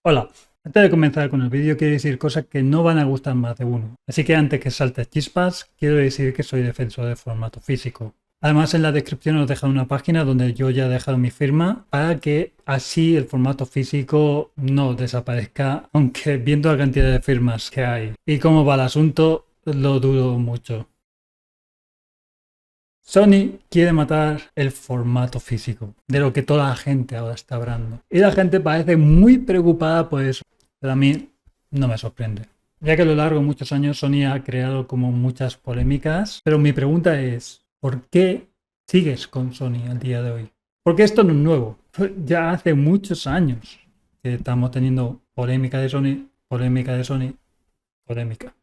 Hola, antes de comenzar con el vídeo quiero decir cosas que no van a gustar más de uno. Así que antes que saltes chispas, quiero decir que soy defensor del formato físico. Además en la descripción os dejo una página donde yo ya he dejado mi firma para que así el formato físico no desaparezca, aunque viendo la cantidad de firmas que hay y cómo va el asunto, lo dudo mucho. Sony quiere matar el formato físico, de lo que toda la gente ahora está hablando. Y la gente parece muy preocupada por eso, pero a mí no me sorprende. Ya que a lo largo de muchos años Sony ha creado como muchas polémicas, pero mi pregunta es, ¿por qué sigues con Sony al día de hoy? Porque esto no es nuevo. Ya hace muchos años que estamos teniendo polémica de Sony, polémica de Sony, polémica.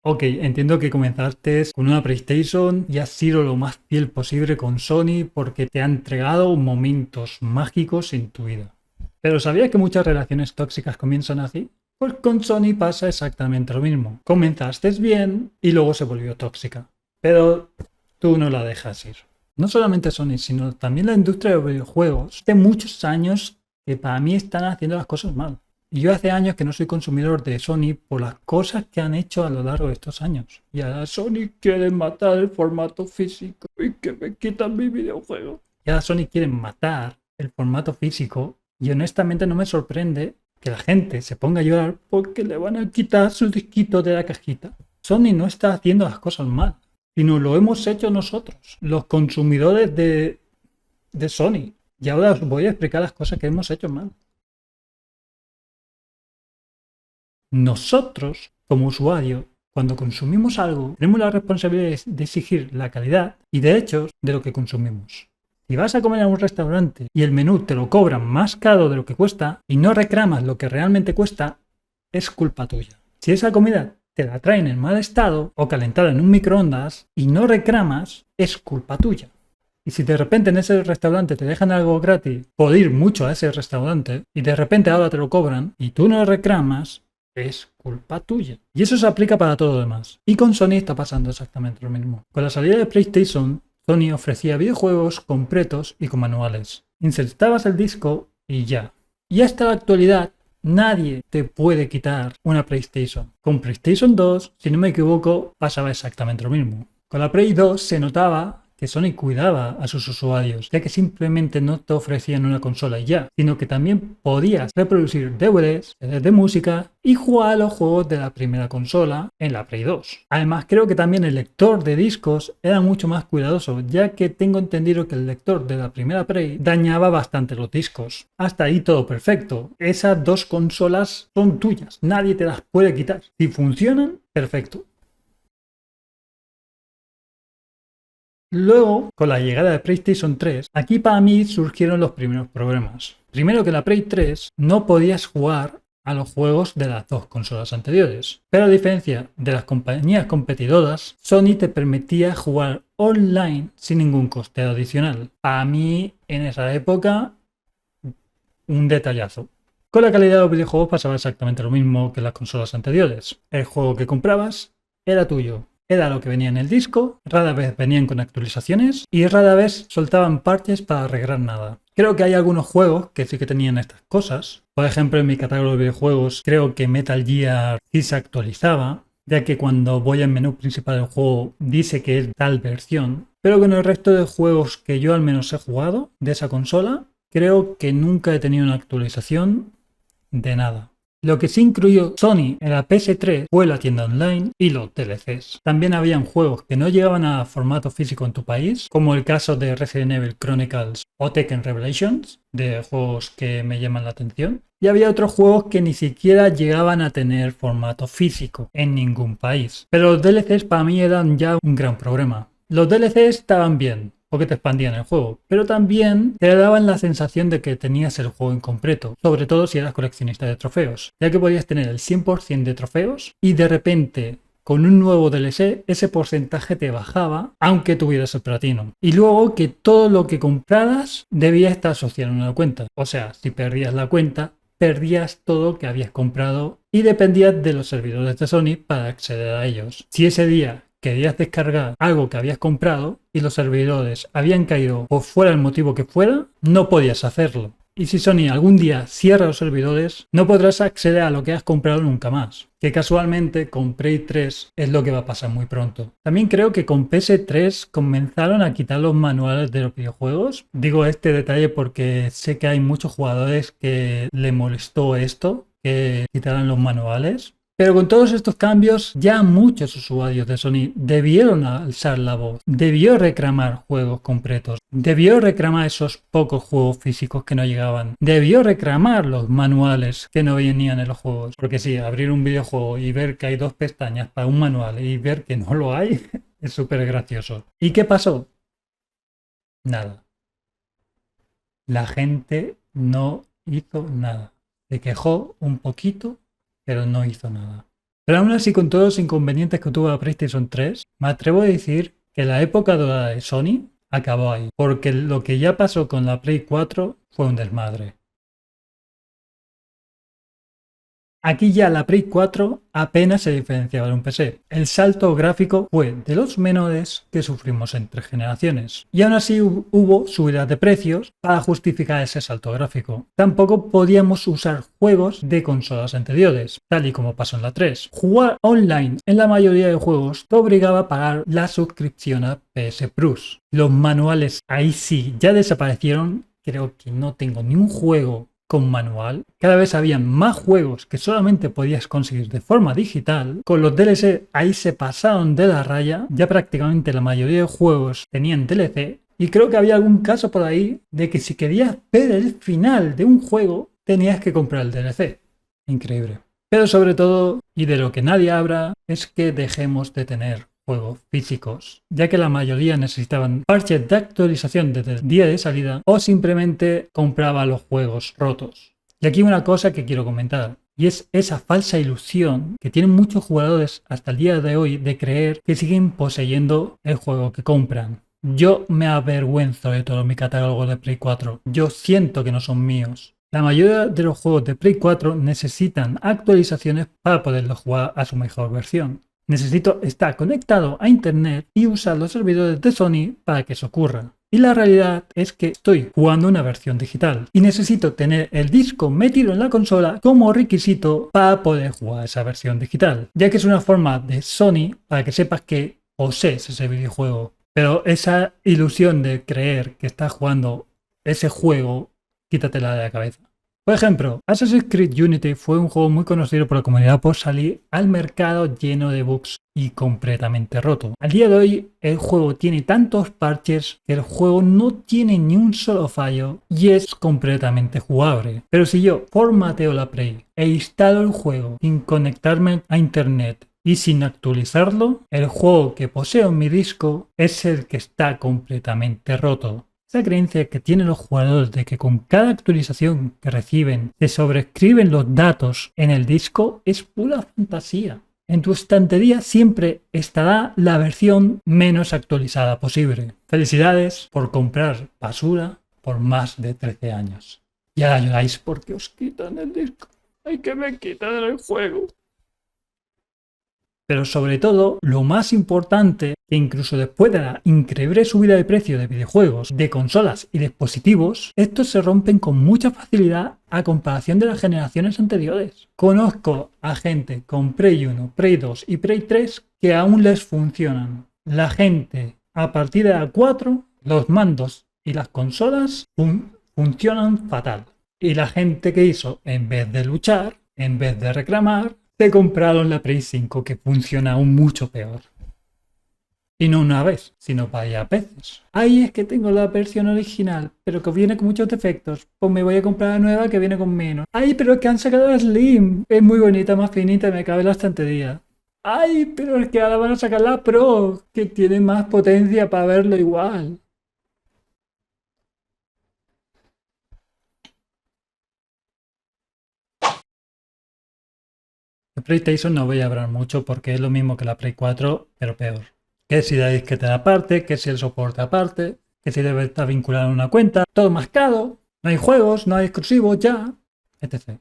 Ok, entiendo que comenzaste con una PlayStation y has sido lo más fiel posible con Sony porque te ha entregado momentos mágicos en tu vida. Pero ¿sabías que muchas relaciones tóxicas comienzan así? Pues con Sony pasa exactamente lo mismo. Comenzaste bien y luego se volvió tóxica. Pero tú no la dejas ir. No solamente Sony, sino también la industria de los videojuegos. Hace muchos años que para mí están haciendo las cosas mal. Y yo hace años que no soy consumidor de Sony por las cosas que han hecho a lo largo de estos años. Y ahora Sony quiere matar el formato físico y que me quitan mi videojuego. Y ahora Sony quiere matar el formato físico y honestamente no me sorprende que la gente se ponga a llorar porque le van a quitar su disquito de la cajita. Sony no está haciendo las cosas mal, sino lo hemos hecho nosotros, los consumidores de Sony. Y ahora os voy a explicar las cosas que hemos hecho mal. Nosotros, como usuarios, cuando consumimos algo, tenemos la responsabilidad de exigir la calidad y derechos de lo que consumimos. Si vas a comer a un restaurante y el menú te lo cobran más caro de lo que cuesta y no reclamas lo que realmente cuesta, es culpa tuya. Si esa comida te la traen en mal estado o calentada en un microondas y no reclamas, es culpa tuya. Y si de repente en ese restaurante te dejan algo gratis por ir mucho a ese restaurante y de repente ahora te lo cobran y tú no reclamas, es culpa tuya. Y eso se aplica para todo lo demás. Y con Sony está pasando exactamente lo mismo. Con la salida de PlayStation, Sony ofrecía videojuegos completos y con manuales. Insertabas el disco y ya. Y hasta la actualidad, nadie te puede quitar una PlayStation. Con PlayStation 2, si no me equivoco, pasaba exactamente lo mismo. Con la Play 2 se notaba que Sony cuidaba a sus usuarios, ya que simplemente no te ofrecían una consola y ya, sino que también podías reproducir DVDs, CDs de música y jugar a los juegos de la primera consola en la Play 2. Además, creo que también el lector de discos era mucho más cuidadoso, ya que tengo entendido que el lector de la primera Play dañaba bastante los discos. Hasta ahí todo perfecto. Esas dos consolas son tuyas, nadie te las puede quitar. Si funcionan, perfecto. Luego, con la llegada de PlayStation 3, aquí para mí surgieron los primeros problemas. Primero que la Play 3 no podías jugar a los juegos de las dos consolas anteriores. Pero a diferencia de las compañías competidoras, Sony te permitía jugar online sin ningún coste adicional. Para mí, en esa época, un detallazo. Con la calidad de los videojuegos pasaba exactamente lo mismo que en las consolas anteriores. El juego que comprabas era tuyo. Era lo que venía en el disco, rara vez venían con actualizaciones y rara vez soltaban parches para arreglar nada. Creo que hay algunos juegos que sí que tenían estas cosas. Por ejemplo, en mi catálogo de videojuegos creo que Metal Gear sí se actualizaba, ya que cuando voy al menú principal del juego dice que es tal versión. Pero con el resto de juegos que yo al menos he jugado de esa consola, creo que nunca he tenido una actualización de nada. Lo que sí incluyó Sony en la PS3 fue la tienda online y los DLCs. También habían juegos que no llegaban a formato físico en tu país, como el caso de Resident Evil Chronicles o Tekken Revelations, de juegos que me llaman la atención. Y había otros juegos que ni siquiera llegaban a tener formato físico en ningún país. Pero los DLCs para mí eran ya un gran problema. Los DLCs estaban bien, porque te expandían el juego, pero también te daban la sensación de que tenías el juego incompleto, sobre todo si eras coleccionista de trofeos, ya que podías tener el 100% de trofeos y de repente con un nuevo DLC ese porcentaje te bajaba aunque tuvieras el platino. Y luego que todo lo que compraras debía estar asociado a una cuenta, o sea, si perdías la cuenta, perdías todo lo que habías comprado y dependías de los servidores de Sony para acceder a ellos. Si ese día querías descargar algo que habías comprado y los servidores habían caído por fuera el motivo que fuera, no podías hacerlo. Y si Sony algún día cierra los servidores, no podrás acceder a lo que has comprado nunca más. Que casualmente con Prey 3 es lo que va a pasar muy pronto. También creo que con PS3 comenzaron a quitar los manuales de los videojuegos. Digo este detalle porque sé que hay muchos jugadores que le molestó esto, que quitaran los manuales. Pero con todos estos cambios, ya muchos usuarios de Sony debieron alzar la voz, debió reclamar juegos completos, debió reclamar esos pocos juegos físicos que no llegaban, debió reclamar los manuales que no venían en los juegos. Porque sí, abrir un videojuego y ver que hay 2 pestañas para un manual y ver que no lo hay, es súper gracioso. ¿Y qué pasó? Nada. La gente no hizo nada. Se quejó un poquito, pero no hizo nada. Pero aún así, con todos los inconvenientes que tuvo la PlayStation 3, me atrevo a decir que la época dorada de Sony acabó ahí, porque lo que ya pasó con la Play 4 fue un desmadre. Aquí ya la Play 4 apenas se diferenciaba de un PC. El salto gráfico fue de los menores que sufrimos entre generaciones. Y aún así hubo subidas de precios para justificar ese salto gráfico. Tampoco podíamos usar juegos de consolas anteriores, tal y como pasó en la 3. Jugar online en la mayoría de juegos te obligaba a pagar la suscripción a PS Plus. Los manuales ahí sí ya desaparecieron. Creo que no tengo ni un juego con manual. Cada vez había más juegos que solamente podías conseguir de forma digital. Con los DLC ahí se pasaron de la raya. Ya prácticamente la mayoría de juegos tenían DLC. Y creo que había algún caso por ahí de que si querías ver el final de un juego, tenías que comprar el DLC. Increíble. Pero sobre todo, y de lo que nadie habla, es que dejemos de tener juegos físicos, ya que la mayoría necesitaban parches de actualización desde el día de salida o simplemente compraba los juegos rotos. Y aquí una cosa que quiero comentar, y es esa falsa ilusión que tienen muchos jugadores hasta el día de hoy de creer que siguen poseyendo el juego que compran. Yo me avergüenzo de todo mi catálogo de Play 4, yo siento que no son míos. La mayoría de los juegos de Play 4 necesitan actualizaciones para poderlos jugar a su mejor versión. Necesito estar conectado a internet y usar los servidores de Sony para que eso ocurra. Y la realidad es que estoy jugando una versión digital y necesito tener el disco metido en la consola como requisito para poder jugar esa versión digital, ya que es una forma de Sony para que sepas que posees ese videojuego. Pero esa ilusión de creer que estás jugando ese juego, quítatela de la cabeza. Por ejemplo, Assassin's Creed Unity fue un juego muy conocido por la comunidad por salir al mercado lleno de bugs y completamente roto. Al día de hoy, el juego tiene tantos parches que el juego no tiene ni un solo fallo y es completamente jugable. Pero si yo formateo la Play e instalo el juego sin conectarme a internet y sin actualizarlo, el juego que poseo en mi disco es el que está completamente roto. Esa creencia que tienen los jugadores de que con cada actualización que reciben se sobrescriben los datos en el disco es pura fantasía. En tu estantería siempre estará la versión menos actualizada posible. Felicidades por comprar basura por más de 13 años. Y ahora lloráis porque os quitan el disco. ¡Ay, que me quitan el juego! Pero sobre todo, lo más importante, que incluso después de la increíble subida de precio de videojuegos, de consolas y dispositivos, estos se rompen con mucha facilidad a comparación de las generaciones anteriores. Conozco a gente con Play 1, Play 2 y Play 3 que aún les funcionan. La gente a partir de la 4, los mandos y las consolas funcionan fatal. Y la gente que hizo, en vez de luchar, en vez de reclamar, se compraron la Play 5 que funciona aún mucho peor. Y no una vez, sino varias veces. Ahí es que tengo la versión original, pero que viene con muchos defectos. Pues me voy a comprar la nueva que viene con menos. Ay, pero es que han sacado la Slim. Es muy bonita, más finita, me cabe en la estantería. Ay, pero es que ahora van a sacar la Pro, que tiene más potencia para verlo igual. De PlayStation no voy a hablar mucho porque es lo mismo que la Play 4, pero peor. Que si la disquetera aparte, que si el soporte aparte, que si debe estar vinculado a una cuenta, todo más caro, no hay juegos, no hay exclusivos ya, etc.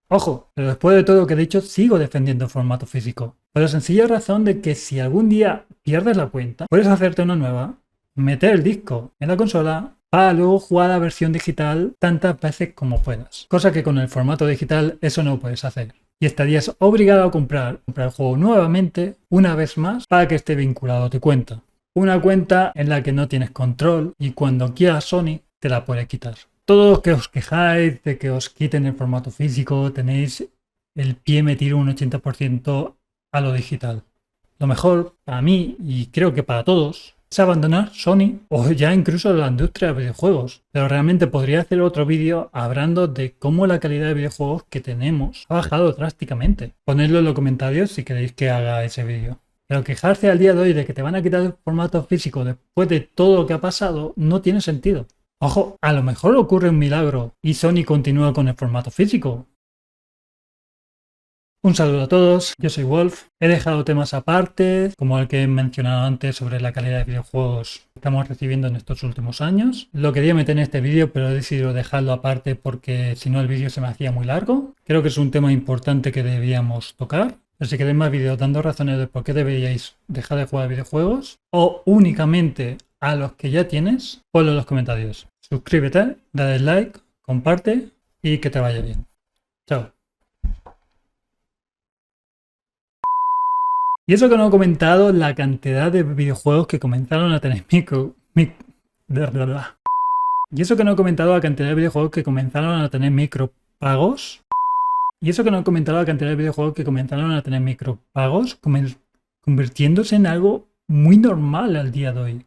Ojo, pero después de todo lo que he dicho, sigo defendiendo el formato físico. Por la sencilla razón de que si algún día pierdes la cuenta, puedes hacerte una nueva, meter el disco en la consola, para luego jugar a la versión digital tantas veces como puedas. Cosa que con el formato digital eso no puedes hacer. Y estarías obligado a comprar el juego nuevamente una vez más para que esté vinculado a tu cuenta. Una cuenta en la que no tienes control y cuando quieras Sony te la puede quitar. Todos los que os quejáis de que os quiten el formato físico tenéis el pie metido un 80% a lo digital. Lo mejor para mí y creo que para todos es abandonar Sony o ya incluso la industria de videojuegos. Pero realmente podría hacer otro vídeo hablando de cómo la calidad de videojuegos que tenemos ha bajado drásticamente. Ponedlo en los comentarios si queréis que haga ese vídeo. Pero quejarse al día de hoy de que te van a quitar el formato físico después de todo lo que ha pasado no tiene sentido. Ojo, a lo mejor ocurre un milagro y Sony continúa con el formato físico. Un saludo a todos, yo soy Wolf. He dejado temas aparte, como el que he mencionado antes sobre la calidad de videojuegos que estamos recibiendo en estos últimos años. Lo quería meter en este vídeo, pero he decidido dejarlo aparte porque si no el vídeo se me hacía muy largo. Creo que es un tema importante que debíamos tocar. Pero si queréis más vídeos dando razones de por qué deberíais dejar de jugar videojuegos o únicamente a los que ya tienes, ponlo en los comentarios. Suscríbete, dale like, comparte y que te vaya bien. Chao. Y eso que no he comentado la cantidad de videojuegos que comenzaron a tener Y eso que no he comentado la cantidad de videojuegos que comenzaron a tener micropagos. Y eso que no he comentado la cantidad de videojuegos que comenzaron a tener micropagos, convirtiéndose en algo muy normal al día de hoy.